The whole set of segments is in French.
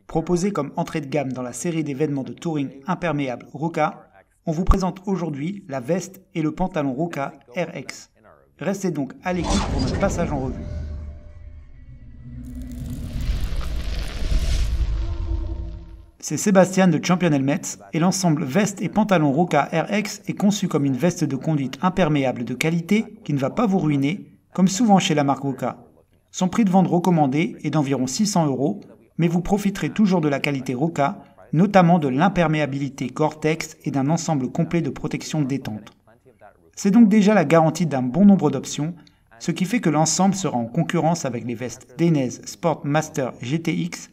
Proposé comme entrée de gamme dans la série d'événements de touring imperméable Roka, on vous présente aujourd'hui la veste et le pantalon Roka RX. Restez donc à l'écoute pour notre passage en revue. C'est Sébastien de Champion Helmets et l'ensemble veste et pantalon Roka RX est conçu comme une veste de conduite imperméable de qualité qui ne va pas vous ruiner, comme souvent chez la marque Roka. Son prix de vente recommandé est d'environ 600 €, mais vous profiterez toujours de la qualité Roka, notamment de l'imperméabilité Gore-Tex et d'un ensemble complet de protection détente. C'est donc déjà la garantie d'un bon nombre d'options, ce qui fait que l'ensemble sera en concurrence avec les vestes Dainese Sport Master GTX,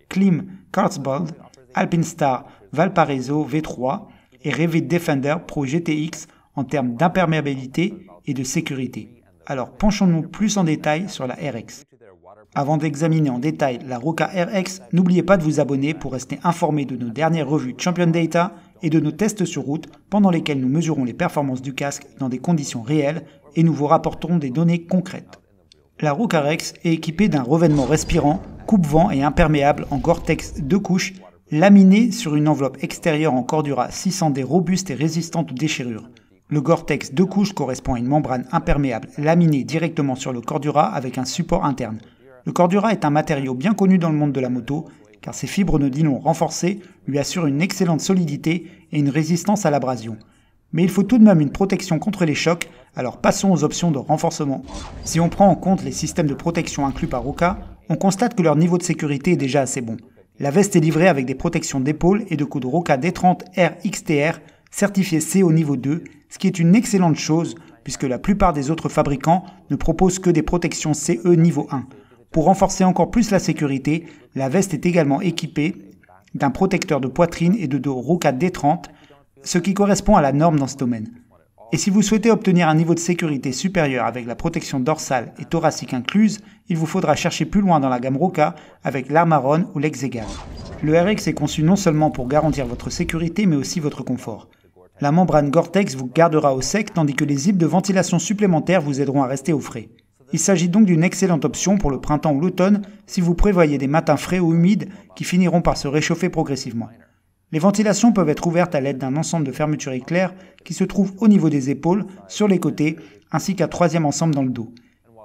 Klim Carlsbad, Alpinestar Valparaiso V3 et Revit Defender Pro GTX en termes d'imperméabilité et de sécurité. Alors penchons-nous plus en détail sur la RX. Avant d'examiner en détail la Roka RX, n'oubliez pas de vous abonner pour rester informé de nos dernières revues Champion Data et de nos tests sur route pendant lesquels nous mesurons les performances du casque dans des conditions réelles et nous vous rapporterons des données concrètes. La Roka RX est équipée d'un revêtement respirant, coupe-vent et imperméable en Gore-Tex 2 couches, laminé sur une enveloppe extérieure en Cordura 600D robuste et résistante aux déchirures. Le Gore-Tex 2 couches correspond à une membrane imperméable laminée directement sur le Cordura avec un support interne. Le Cordura est un matériau bien connu dans le monde de la moto, car ses fibres de nylon renforcées lui assurent une excellente solidité et une résistance à l'abrasion. Mais il faut tout de même une protection contre les chocs, alors passons aux options de renforcement. Si on prend en compte les systèmes de protection inclus par Roka, on constate que leur niveau de sécurité est déjà assez bon. La veste est livrée avec des protections d'épaule et de coude Roka D30 RXTR, certifié C au niveau 2, ce qui est une excellente chose, puisque la plupart des autres fabricants ne proposent que des protections CE niveau 1. Pour renforcer encore plus la sécurité, la veste est également équipée d'un protecteur de poitrine et de dos Roka D30, ce qui correspond à la norme dans ce domaine. Et si vous souhaitez obtenir un niveau de sécurité supérieur avec la protection dorsale et thoracique incluse, il vous faudra chercher plus loin dans la gamme Roka avec l'Armaron ou l'Exegal. Le RX est conçu non seulement pour garantir votre sécurité mais aussi votre confort. La membrane Gore-Tex vous gardera au sec tandis que les zips de ventilation supplémentaires vous aideront à rester au frais. Il s'agit donc d'une excellente option pour le printemps ou l'automne si vous prévoyez des matins frais ou humides qui finiront par se réchauffer progressivement. Les ventilations peuvent être ouvertes à l'aide d'un ensemble de fermetures éclairs qui se trouve au niveau des épaules, sur les côtés, ainsi qu'un troisième ensemble dans le dos.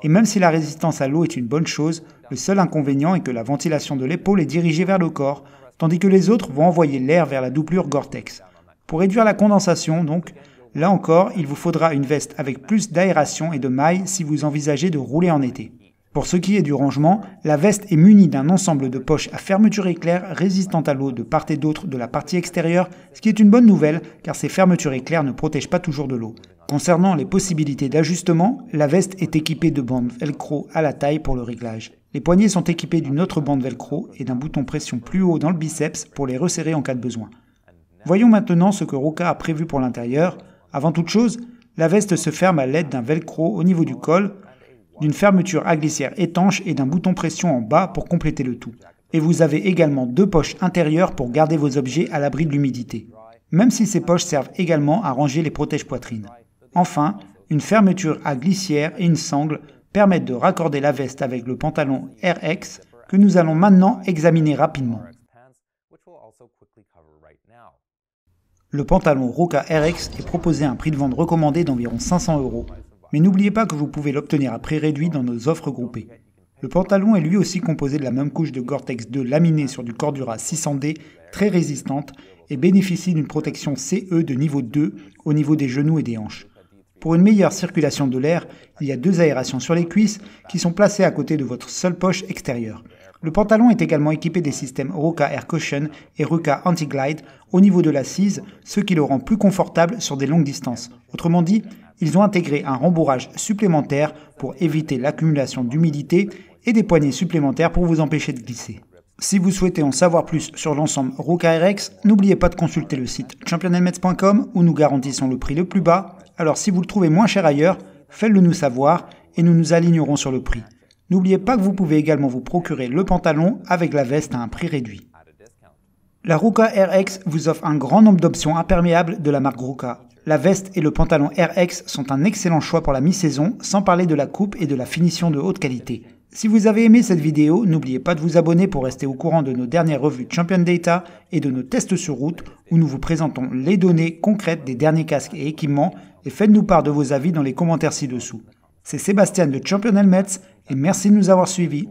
Et même si la résistance à l'eau est une bonne chose, le seul inconvénient est que la ventilation de l'épaule est dirigée vers le corps, tandis que les autres vont envoyer l'air vers la doublure Gore-Tex. Pour réduire la condensation, donc, là encore, il vous faudra une veste avec plus d'aération et de mailles si vous envisagez de rouler en été. Pour ce qui est du rangement, la veste est munie d'un ensemble de poches à fermeture éclair résistantes à l'eau de part et d'autre de la partie extérieure, ce qui est une bonne nouvelle car ces fermetures éclair ne protègent pas toujours de l'eau. Concernant les possibilités d'ajustement, la veste est équipée de bandes velcro à la taille pour le réglage. Les poignets sont équipés d'une autre bande velcro et d'un bouton pression plus haut dans le biceps pour les resserrer en cas de besoin. Voyons maintenant ce que Roka a prévu pour l'intérieur. Avant toute chose, la veste se ferme à l'aide d'un velcro au niveau du col, d'une fermeture à glissière étanche et d'un bouton pression en bas pour compléter le tout. Et vous avez également 2 poches intérieures pour garder vos objets à l'abri de l'humidité, même si ces poches servent également à ranger les protège-poitrines. Enfin, une fermeture à glissière et une sangle permettent de raccorder la veste avec le pantalon RX que nous allons maintenant examiner rapidement. Le pantalon Roka RX est proposé à un prix de vente recommandé d'environ 500 €. Mais n'oubliez pas que vous pouvez l'obtenir à prix réduit dans nos offres groupées. Le pantalon est lui aussi composé de la même couche de Gore-Tex 2 laminée sur du Cordura 600D très résistante et bénéficie d'une protection CE de niveau 2 au niveau des genoux et des hanches. Pour une meilleure circulation de l'air, il y a 2 aérations sur les cuisses qui sont placées à côté de votre seule poche extérieure. Le pantalon est également équipé des systèmes Roka Air Cushion et Roka Anti-Glide au niveau de l'assise, ce qui le rend plus confortable sur des longues distances. Autrement dit, ils ont intégré un rembourrage supplémentaire pour éviter l'accumulation d'humidité et des poignées supplémentaires pour vous empêcher de glisser. Si vous souhaitez en savoir plus sur l'ensemble Roka RX, n'oubliez pas de consulter le site championhelmets.com où nous garantissons le prix le plus bas. Alors si vous le trouvez moins cher ailleurs, faites-le nous savoir et nous nous alignerons sur le prix. N'oubliez pas que vous pouvez également vous procurer le pantalon avec la veste à un prix réduit. La Roka RX vous offre un grand nombre d'options imperméables de la marque Roka. La veste et le pantalon RX sont un excellent choix pour la mi-saison, sans parler de la coupe et de la finition de haute qualité. Si vous avez aimé cette vidéo, n'oubliez pas de vous abonner pour rester au courant de nos dernières revues Champion Data et de nos tests sur route où nous vous présentons les données concrètes des derniers casques et équipements et faites-nous part de vos avis dans les commentaires ci-dessous. C'est Sébastien de Champion Helmets et merci de nous avoir suivis.